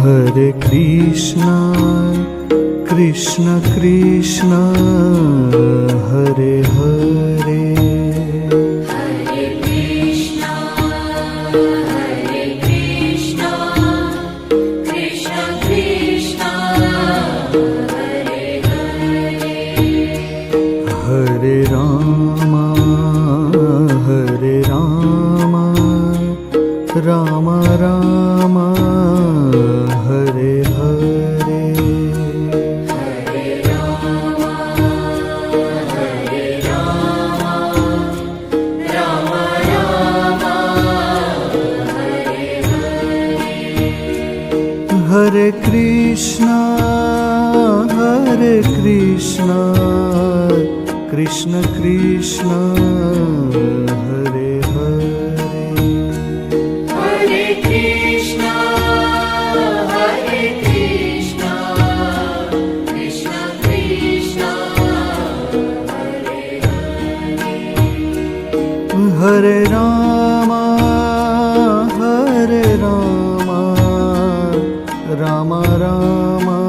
Hare Krishna, Krishna Krishna, Hare Hare. Hare Krishna, Krishna Krishna, Hare Hare. Hare Rama, Rama Rama, Hare Hare. Hare Rama, Rama Rama, Hare Hare. Hare Krishna, Krishna Krishna, Hare Hare. Hare Krishna, Krishna Krishna, Hare Hare. Hare Rama, Rama Rama,